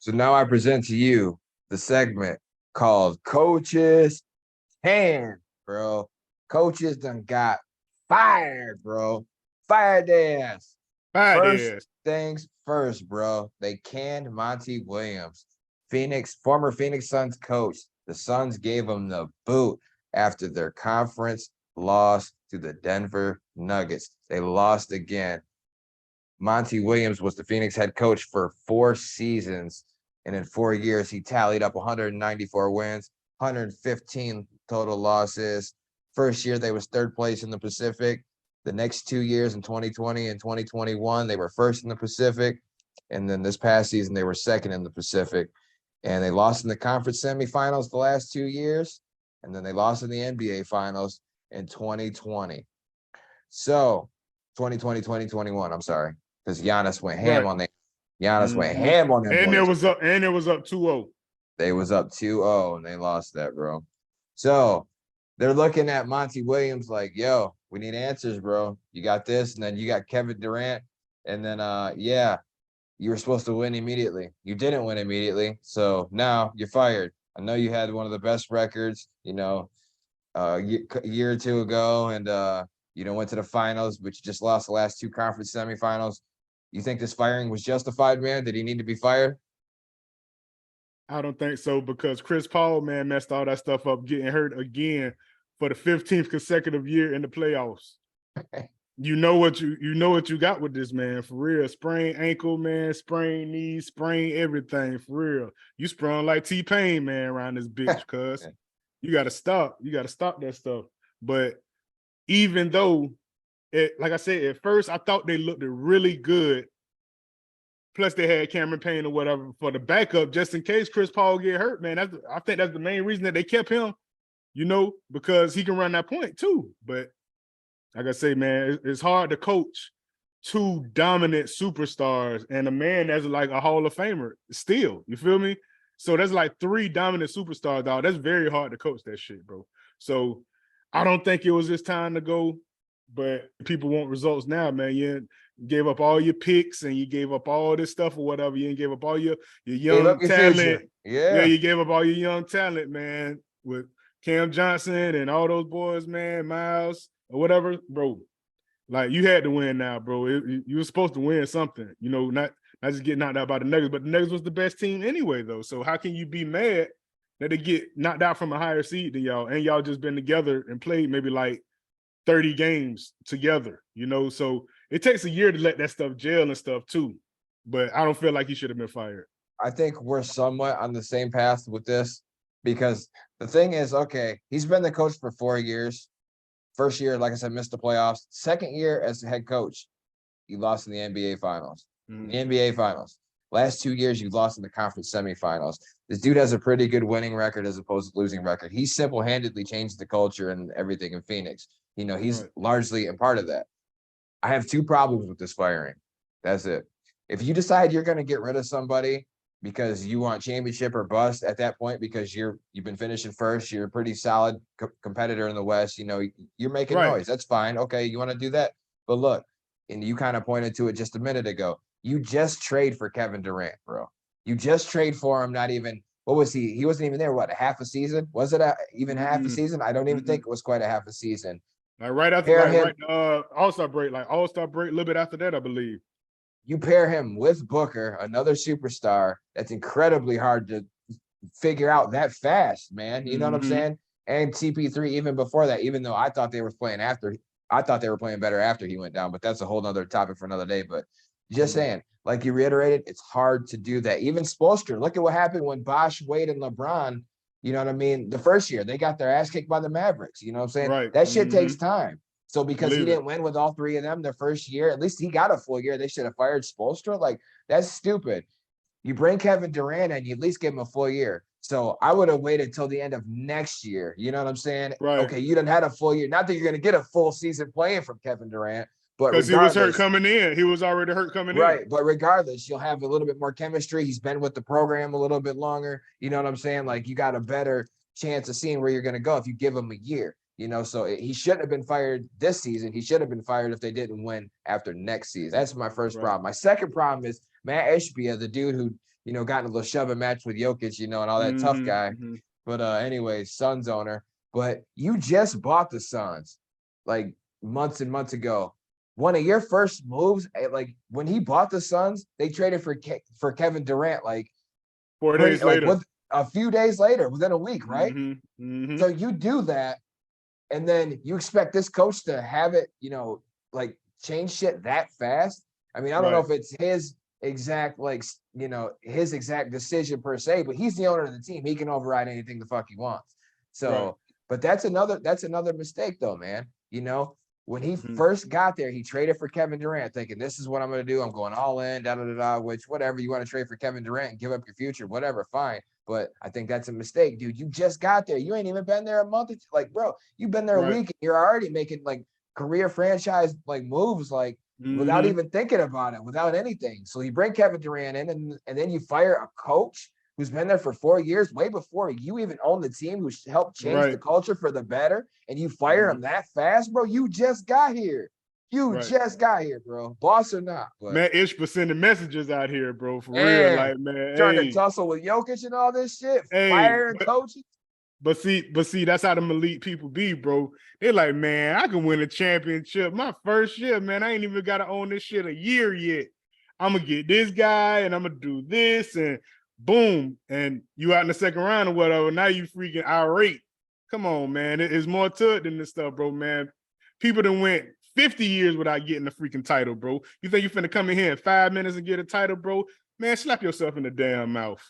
So now I present to you the segment called Coaches Can, bro. Coaches done got fired, bro. Fired their ass. First things first, bro. They canned Monty Williams, former Phoenix Suns coach. The Suns gave him the boot after their conference loss to the Denver Nuggets. They lost again. Monty Williams was the Phoenix head coach for 4 seasons, and in 4 years, he tallied up 194 wins, 115 total losses. First year, they was third place in the Pacific. The next 2 years, in 2020 and 2021, they were first in the Pacific. And then this past season, they were second in the Pacific. And they lost in the conference semifinals the last 2 years. And then they lost in the NBA finals in 2020. So 2020, 2021, I'm sorry. Because Giannis went ham on them. Giannis went ham on them. And it was up 2-0. They was up 2-0 and they lost that, bro. So they're looking at Monty Williams like, yo, we need answers, bro. You got this, and then you got Kevin Durant. And then you were supposed to win immediately. You didn't win immediately. So now you're fired. I know you had one of the best records, a year or two ago, and went to the finals, but you just lost the last 2 conference semifinals. You think this firing was justified, man? Did he need to be fired? I don't think so, because Chris Paul, man, messed all that stuff up, getting hurt again for the 15th consecutive year in the playoffs. You know what you got with this, man, for real. Sprain ankle, man, sprain knee, sprain everything, for real. You sprung like T-Pain, man, around this bitch, cuz you got to stop. You got to stop that stuff. But even though, like I said, at first I thought they looked really good. Plus they had Cameron Payne or whatever for the backup, just in case Chris Paul get hurt, man. I think that's the main reason that they kept him, because he can run that point too. But like I say, man, it's hard to coach 2 dominant superstars and a man that's like a Hall of Famer still. You feel me? So that's like 3 dominant superstars, dog. That's very hard to coach that shit, bro. So I don't think it was his time to go, but people want results now, man. You gave up all your picks and you gave up all this stuff or whatever. You didn't give up all your young talent. Yeah, you gave up all your young talent, man, with Cam Johnson and all those boys, man, Miles or whatever, bro. Like, you had to win now, bro. You were supposed to win something, not just get knocked out by the Nuggets, but the Nuggets was the best team anyway, though. So how can you be mad that they get knocked out from a higher seed than y'all, and y'all just been together and played maybe like 30 games together, So it takes a year to let that stuff gel and stuff too. But I don't feel like he should have been fired. I think we're somewhat on the same path with this, because the thing is, okay, he's been the coach for 4 years. First year, like I said, missed the playoffs. Second year as the head coach, you lost in the NBA finals. The NBA finals. Last 2 years, you lost in the conference semifinals. This dude has a pretty good winning record as opposed to losing record. He single-handedly changed the culture and everything in Phoenix. He's largely a part of that. I have 2 problems with this firing. That's it. If you decide you're going to get rid of somebody because you want championship or bust at that point, because you've been finishing first, you're a pretty solid competitor in the West, you're making noise. That's fine. Okay, you want to do that. But look, and you kind of pointed to it just a minute ago. You just trade for Kevin Durant, bro. You just trade for him. Not even, what was he? He wasn't even there. What, a half a season? Was it even half a season? I don't even think it was quite a half a season. Like right after All-Star break, a little bit after that, I believe. You pair him with Booker, another superstar that's incredibly hard to figure out that fast, man. You know what I'm saying? And CP3 even before that, even though I thought they were playing better after he went down, but that's a whole nother topic for another day. But just saying, like you reiterated, it's hard to do that. Even Spoelstra, look at what happened when Bosh, Wade, and LeBron, you know what I mean? The first year, they got their ass kicked by the Mavericks. You know what I'm saying? Right. That shit takes time. So because he didn't win with all 3 of them their first year, at least he got a full year. They should have fired Spoelstra. Like, that's stupid. You bring Kevin Durant and you at least give him a full year. So I would have waited till the end of next year. You know what I'm saying? Right. Okay, you done had a full year. Not that you're going to get a full season playing from Kevin Durant, but because he was hurt coming in. He was already hurt coming in. Right, but regardless, you'll have a little bit more chemistry. He's been with the program a little bit longer. You know what I'm saying? Like, you got a better chance of seeing where you're going to go if you give him a year. So he shouldn't have been fired this season. He should have been fired if they didn't win after next season. That's my first problem. My second problem is Matt Ishbia, the dude who got in a little shoving match with Jokic, and all that tough guy. But anyways, Suns owner. But you just bought the Suns like months and months ago. One of your first moves, like when he bought the Suns, they traded for Kevin Durant like 4 days later. A few days later, within a week, right? So you do that, and then you expect this coach to have it, like change shit that fast. I mean, I don't know if it's his exact his exact decision per se, but he's the owner of the team. He can override anything the fuck he wants. So, but that's another mistake though, man. When he first got there, he traded for Kevin Durant, thinking this is what I'm going to do. I'm going all in, which whatever you want to trade for Kevin Durant and give up your future, whatever, fine. But I think that's a mistake, dude. You just got there. You ain't even been there a month. Like, bro, you've been there a week and you're already making like career franchise like moves, like without even thinking about it, without anything. So you bring Kevin Durant in and then you fire a coach who's been there for 4 years, way before you even own the team, who helped change the culture for the better, and you fire him that fast, bro. You just got here. You just got here, bro. Boss or not. But man, Ish was sending messages out here, bro. For real. Like, man. Trying to tussle with Jokic and all this shit. Firing coaches. But see, that's how them elite people be, bro. They're like, man, I can win a championship. My first year, man, I ain't even got to own this shit a year yet. I'm going to get this guy and I'm going to do this and boom. And you out in the second round or whatever. Now you freaking irate. Come on, man. There's more to it than this stuff, bro, man. People done went 50 years without getting a freaking title, bro. You think you finna come in here in 5 minutes and get a title, bro? Man, slap yourself in the damn mouth.